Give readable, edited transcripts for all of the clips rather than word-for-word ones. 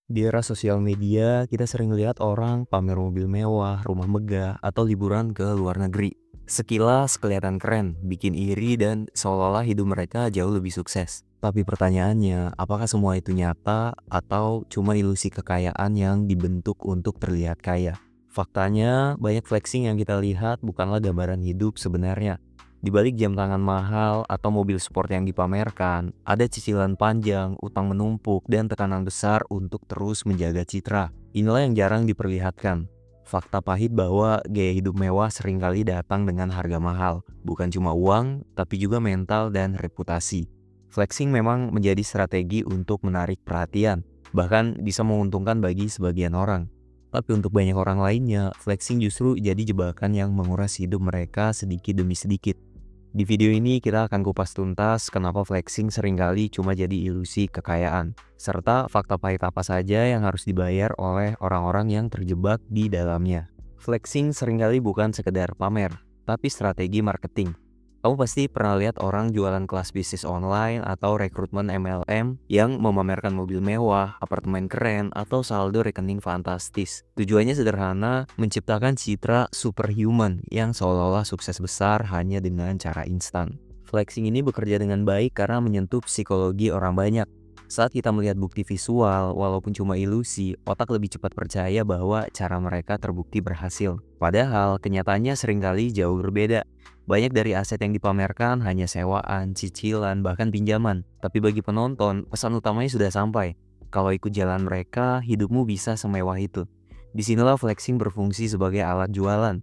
Di era sosial media, kita sering lihat orang pamer mobil mewah, rumah megah, atau liburan ke luar negeri. Sekilas kelihatan keren, bikin iri dan seolah-olah hidup mereka jauh lebih sukses. Tapi pertanyaannya, apakah semua itu nyata atau cuma ilusi kekayaan yang dibentuk untuk terlihat kaya? Faktanya, banyak flexing yang kita lihat bukanlah gambaran hidup sebenarnya. Di balik jam tangan mahal atau mobil sport yang dipamerkan, ada cicilan panjang, utang menumpuk, dan tekanan besar untuk terus menjaga citra. Inilah yang jarang diperlihatkan. Fakta pahit bahwa gaya hidup mewah seringkali datang dengan harga mahal, bukan cuma uang, tapi juga mental dan reputasi. Flexing memang menjadi strategi untuk menarik perhatian, bahkan bisa menguntungkan bagi sebagian orang. Tapi untuk banyak orang lainnya, flexing justru jadi jebakan yang menguras hidup mereka sedikit demi sedikit. Di video ini kita akan kupas tuntas kenapa flexing seringkali cuma jadi ilusi kekayaan, serta fakta pahit apa saja yang harus dibayar oleh orang-orang yang terjebak di dalamnya. Flexing seringkali bukan sekedar pamer, tapi strategi marketing. Kamu pasti pernah lihat orang jualan kelas bisnis online atau rekrutmen MLM yang memamerkan mobil mewah, apartemen keren, atau saldo rekening fantastis. Tujuannya sederhana, menciptakan citra superhuman yang seolah-olah sukses besar hanya dengan cara instan. Flexing ini bekerja dengan baik karena menyentuh psikologi orang banyak. Saat kita melihat bukti visual, walaupun cuma ilusi, otak lebih cepat percaya bahwa cara mereka terbukti berhasil. Padahal, kenyataannya seringkali jauh berbeda. Banyak dari aset yang dipamerkan hanya sewaan, cicilan, bahkan pinjaman. Tapi bagi penonton, pesan utamanya sudah sampai. Kalau ikut jalan mereka, hidupmu bisa semewah itu. Disinilah flexing berfungsi sebagai alat jualan.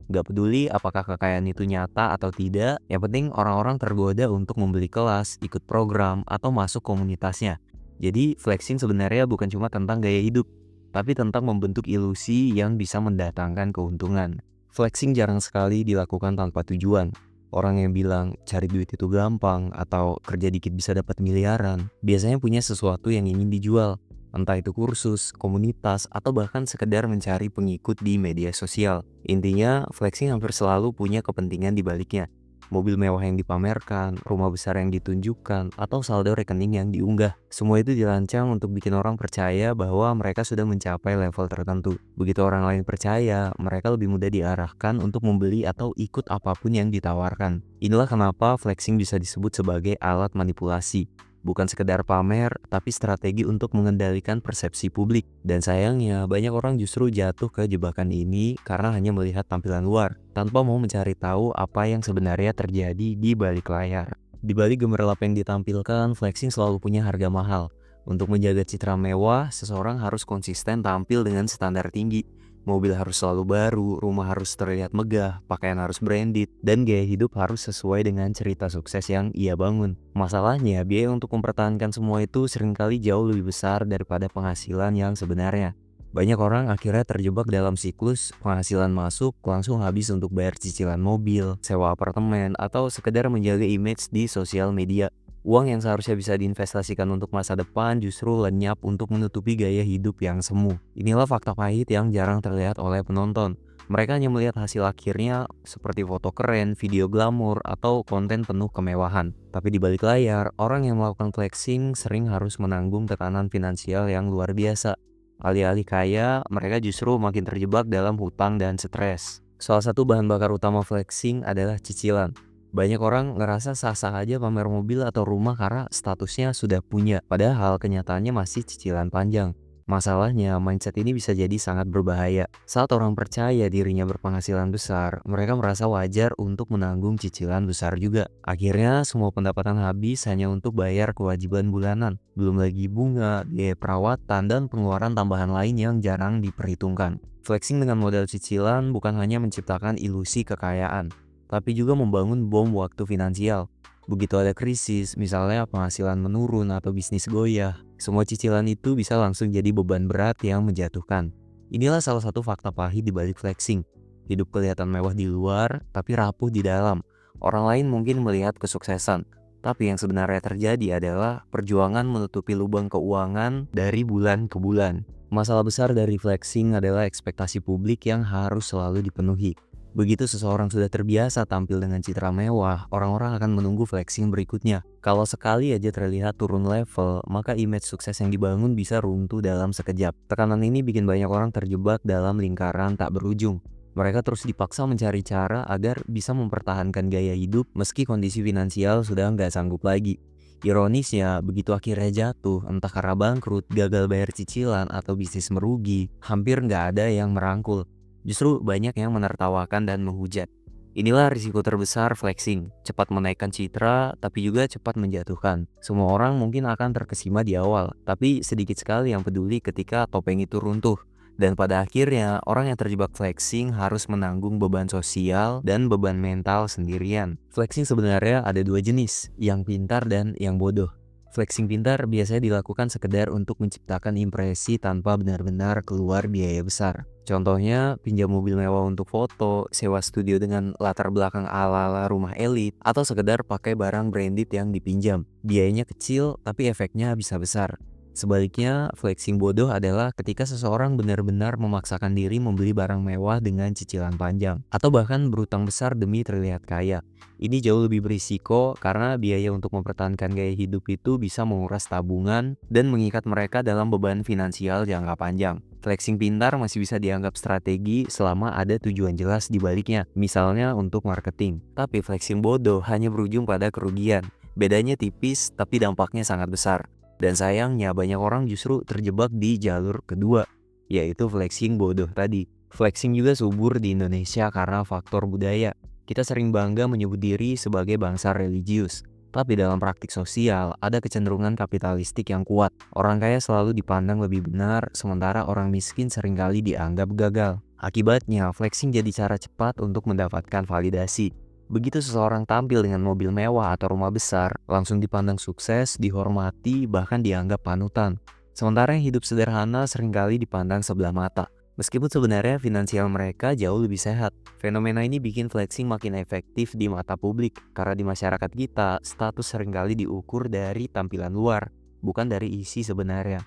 Gak peduli apakah kekayaan itu nyata atau tidak, yang penting orang-orang tergoda untuk membeli kelas, ikut program, atau masuk komunitasnya. Jadi, flexing sebenarnya bukan cuma tentang gaya hidup, tapi tentang membentuk ilusi yang bisa mendatangkan keuntungan. Flexing jarang sekali dilakukan tanpa tujuan. Orang yang bilang cari duit itu gampang atau kerja dikit bisa dapat miliaran, biasanya punya sesuatu yang ingin dijual. Entah itu kursus, komunitas, atau bahkan sekedar mencari pengikut di media sosial. Intinya, flexing hampir selalu punya kepentingan di baliknya. Mobil mewah yang dipamerkan, rumah besar yang ditunjukkan, atau saldo rekening yang diunggah. Semua itu dirancang untuk bikin orang percaya bahwa mereka sudah mencapai level tertentu. Begitu orang lain percaya, mereka lebih mudah diarahkan untuk membeli atau ikut apapun yang ditawarkan. Inilah kenapa flexing bisa disebut sebagai alat manipulasi. Bukan sekedar pamer, tapi strategi untuk mengendalikan persepsi publik. Dan sayangnya, banyak orang justru jatuh ke jebakan ini karena hanya melihat tampilan luar, tanpa mau mencari tahu apa yang sebenarnya terjadi di balik layar. Di balik gemerlap yang ditampilkan, flexing selalu punya harga mahal. Untuk menjaga citra mewah, seseorang harus konsisten tampil dengan standar tinggi. Mobil harus selalu baru, rumah harus terlihat megah, pakaian harus branded, dan gaya hidup harus sesuai dengan cerita sukses yang ia bangun. Masalahnya, biaya untuk mempertahankan semua itu seringkali jauh lebih besar daripada penghasilan yang sebenarnya. Banyak orang akhirnya terjebak dalam siklus penghasilan masuk langsung habis untuk bayar cicilan mobil, sewa apartemen, atau sekedar menjaga image di sosial media. Uang yang seharusnya bisa diinvestasikan untuk masa depan justru lenyap untuk menutupi gaya hidup yang semu. Inilah fakta pahit yang jarang terlihat oleh penonton. Mereka hanya melihat hasil akhirnya seperti foto keren, video glamor, atau konten penuh kemewahan. Tapi di balik layar, orang yang melakukan flexing sering harus menanggung tekanan finansial yang luar biasa. Alih-alih kaya, mereka justru makin terjebak dalam hutang dan stres. Salah satu bahan bakar utama flexing adalah cicilan. Banyak orang ngerasa sah-sah aja pamer mobil atau rumah karena statusnya sudah punya, padahal kenyataannya masih cicilan panjang. Masalahnya, mindset ini bisa jadi sangat berbahaya. Saat orang percaya dirinya berpenghasilan besar, mereka merasa wajar untuk menanggung cicilan besar juga. Akhirnya, semua pendapatan habis hanya untuk bayar kewajiban bulanan. Belum lagi bunga, biaya perawatan, dan pengeluaran tambahan lain yang jarang diperhitungkan. Flexing dengan modal cicilan bukan hanya menciptakan ilusi kekayaan, tapi juga membangun bom waktu finansial. Begitu ada krisis, misalnya penghasilan menurun atau bisnis goyah, semua cicilan itu bisa langsung jadi beban berat yang menjatuhkan. Inilah salah satu fakta pahit di balik flexing. Hidup kelihatan mewah di luar, tapi rapuh di dalam. Orang lain mungkin melihat kesuksesan, tapi yang sebenarnya terjadi adalah perjuangan menutupi lubang keuangan dari bulan ke bulan. Masalah besar dari flexing adalah ekspektasi publik yang harus selalu dipenuhi. Begitu seseorang sudah terbiasa tampil dengan citra mewah, orang-orang akan menunggu flexing berikutnya. Kalau sekali aja terlihat turun level, maka image sukses yang dibangun bisa runtuh dalam sekejap. Tekanan ini bikin banyak orang terjebak dalam lingkaran tak berujung. Mereka terus dipaksa mencari cara agar bisa mempertahankan gaya hidup meski kondisi finansial sudah nggak sanggup lagi. Ironisnya, begitu akhirnya jatuh, entah karena bangkrut, gagal bayar cicilan, atau bisnis merugi, hampir nggak ada yang merangkul. Justru banyak yang menertawakan dan menghujat. Inilah risiko terbesar flexing, cepat menaikkan citra tapi juga cepat menjatuhkan. Semua orang mungkin akan terkesima di awal, tapi sedikit sekali yang peduli ketika topeng itu runtuh. Dan pada akhirnya, orang yang terjebak flexing harus menanggung beban sosial dan beban mental sendirian. Flexing sebenarnya ada dua jenis, yang pintar dan yang bodoh. Flexing pintar biasanya dilakukan sekedar untuk menciptakan impresi tanpa benar-benar keluar biaya besar. Contohnya, pinjam mobil mewah untuk foto, sewa studio dengan latar belakang ala-ala rumah elit, atau sekedar pakai barang branded yang dipinjam. Biayanya kecil, tapi efeknya bisa besar. Sebaliknya, flexing bodoh adalah ketika seseorang benar-benar memaksakan diri membeli barang mewah dengan cicilan panjang, atau bahkan berutang besar demi terlihat kaya. Ini jauh lebih berisiko karena biaya untuk mempertahankan gaya hidup itu bisa menguras tabungan dan mengikat mereka dalam beban finansial jangka panjang. Flexing pintar masih bisa dianggap strategi selama ada tujuan jelas di baliknya, misalnya untuk marketing. Tapi flexing bodoh hanya berujung pada kerugian. Bedanya tipis, tapi dampaknya sangat besar. Dan sayangnya banyak orang justru terjebak di jalur kedua, yaitu flexing bodoh tadi. Flexing juga subur di Indonesia karena faktor budaya. Kita sering bangga menyebut diri sebagai bangsa religius. Tapi dalam praktik sosial, ada kecenderungan kapitalistik yang kuat. Orang kaya selalu dipandang lebih benar, sementara orang miskin seringkali dianggap gagal. Akibatnya, flexing jadi cara cepat untuk mendapatkan validasi. Begitu seseorang tampil dengan mobil mewah atau rumah besar, langsung dipandang sukses, dihormati, bahkan dianggap panutan. Sementara yang hidup sederhana seringkali dipandang sebelah mata. Meskipun sebenarnya finansial mereka jauh lebih sehat. Fenomena ini bikin flexing makin efektif di mata publik, karena di masyarakat kita, status seringkali diukur dari tampilan luar, bukan dari isi sebenarnya.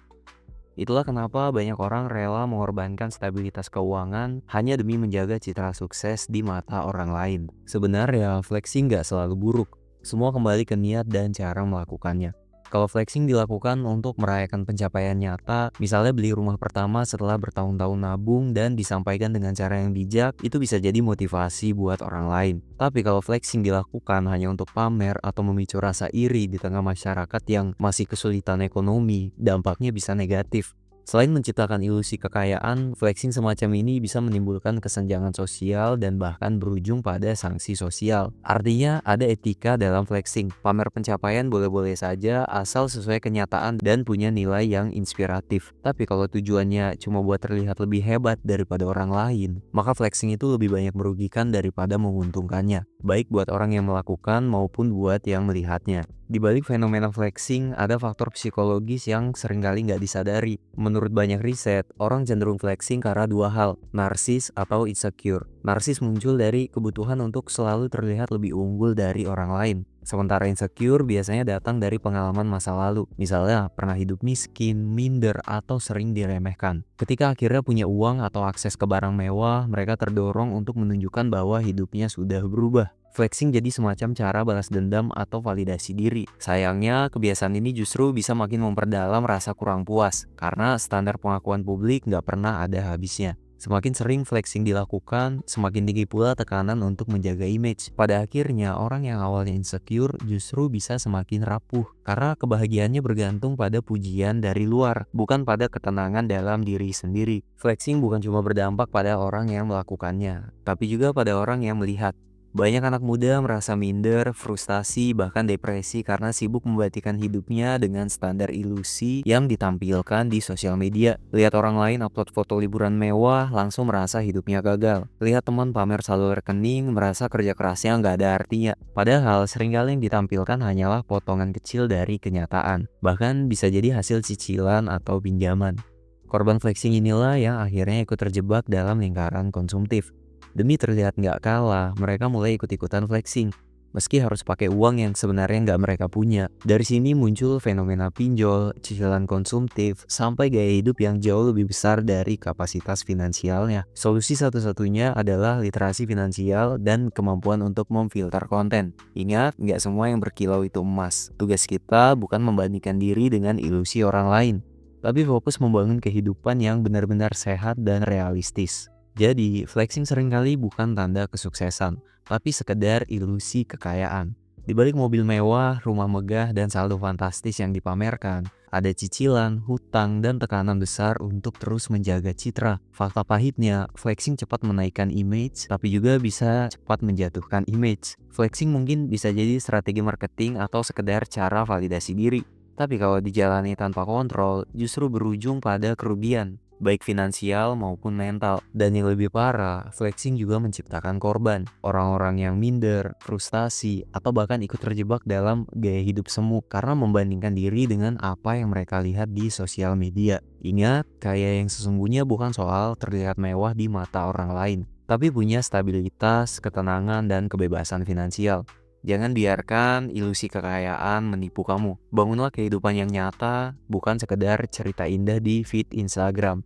Itulah kenapa banyak orang rela mengorbankan stabilitas keuangan hanya demi menjaga citra sukses di mata orang lain. Sebenarnya, flexing nggak selalu buruk. Semua kembali ke niat dan cara melakukannya. Kalau flexing dilakukan untuk merayakan pencapaian nyata, misalnya beli rumah pertama setelah bertahun-tahun nabung dan disampaikan dengan cara yang bijak, itu bisa jadi motivasi buat orang lain. Tapi kalau flexing dilakukan hanya untuk pamer atau memicu rasa iri di tengah masyarakat yang masih kesulitan ekonomi, dampaknya bisa negatif. Selain menciptakan ilusi kekayaan, flexing semacam ini bisa menimbulkan kesenjangan sosial dan bahkan berujung pada sanksi sosial. Artinya, ada etika dalam flexing. Pamer pencapaian boleh-boleh saja asal sesuai kenyataan dan punya nilai yang inspiratif. Tapi kalau tujuannya cuma buat terlihat lebih hebat daripada orang lain, maka flexing itu lebih banyak merugikan daripada menguntungkannya, baik buat orang yang melakukan maupun buat yang melihatnya. Di balik fenomena flexing, ada faktor psikologis yang seringkali nggak disadari. Menurut banyak riset, orang cenderung flexing karena dua hal, narsis atau insecure. Narsis muncul dari kebutuhan untuk selalu terlihat lebih unggul dari orang lain. Sementara insecure biasanya datang dari pengalaman masa lalu. Misalnya, pernah hidup miskin, minder, atau sering diremehkan. Ketika akhirnya punya uang atau akses ke barang mewah, mereka terdorong untuk menunjukkan bahwa hidupnya sudah berubah. Flexing jadi semacam cara balas dendam atau validasi diri. Sayangnya, kebiasaan ini justru bisa makin memperdalam rasa kurang puas, karena standar pengakuan publik nggak pernah ada habisnya. Semakin sering flexing dilakukan, semakin tinggi pula tekanan untuk menjaga image. Pada akhirnya, orang yang awalnya insecure justru bisa semakin rapuh, karena kebahagiaannya bergantung pada pujian dari luar, bukan pada ketenangan dalam diri sendiri. Flexing bukan cuma berdampak pada orang yang melakukannya, tapi juga pada orang yang melihat. Banyak anak muda merasa minder, frustasi, bahkan depresi karena sibuk membandingkan hidupnya dengan standar ilusi yang ditampilkan di sosial media. Lihat orang lain upload foto liburan mewah, langsung merasa hidupnya gagal. Lihat teman pamer saldo rekening, merasa kerja kerasnya nggak ada artinya. Padahal seringkali yang ditampilkan hanyalah potongan kecil dari kenyataan. Bahkan bisa jadi hasil cicilan atau pinjaman. Korban flexing inilah yang akhirnya ikut terjebak dalam lingkaran konsumtif. Demi terlihat nggak kalah, mereka mulai ikut-ikutan flexing. meski harus pakai uang yang sebenarnya nggak mereka punya. Dari sini muncul fenomena pinjol, cicilan konsumtif, sampai gaya hidup yang jauh lebih besar dari kapasitas finansialnya. Solusi satu-satunya adalah literasi finansial dan kemampuan untuk memfilter konten. Ingat, nggak semua yang berkilau itu emas. Tugas kita bukan membandingkan diri dengan ilusi orang lain, tapi fokus membangun kehidupan yang benar-benar sehat dan realistis. Jadi, flexing seringkali bukan tanda kesuksesan, tapi sekedar ilusi kekayaan. Di balik mobil mewah, rumah megah, dan saldo fantastis yang dipamerkan, ada cicilan, hutang, dan tekanan besar untuk terus menjaga citra. Fakta pahitnya, flexing cepat menaikkan image, tapi juga bisa cepat menjatuhkan image. Flexing mungkin bisa jadi strategi marketing atau sekedar cara validasi diri. Tapi kalau dijalani tanpa kontrol, justru berujung pada kerugian, baik finansial maupun mental. Dan yang lebih parah, flexing juga menciptakan korban. Orang-orang yang minder, frustasi, atau bahkan ikut terjebak dalam gaya hidup semu karena membandingkan diri dengan apa yang mereka lihat di sosial media. Ingat, kaya yang sesungguhnya bukan soal terlihat mewah di mata orang lain, tapi punya stabilitas, ketenangan, dan kebebasan finansial. Jangan biarkan ilusi kekayaan menipu kamu. Bangunlah kehidupan yang nyata, bukan sekedar cerita indah di feed Instagram.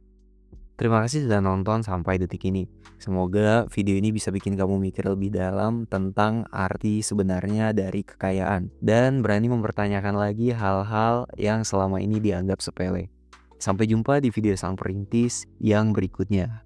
Terima kasih sudah nonton sampai detik ini. Semoga video ini bisa bikin kamu mikir lebih dalam tentang arti sebenarnya dari kekayaan dan berani mempertanyakan lagi hal-hal yang selama ini dianggap sepele. Sampai jumpa di video Sang Perintis yang berikutnya.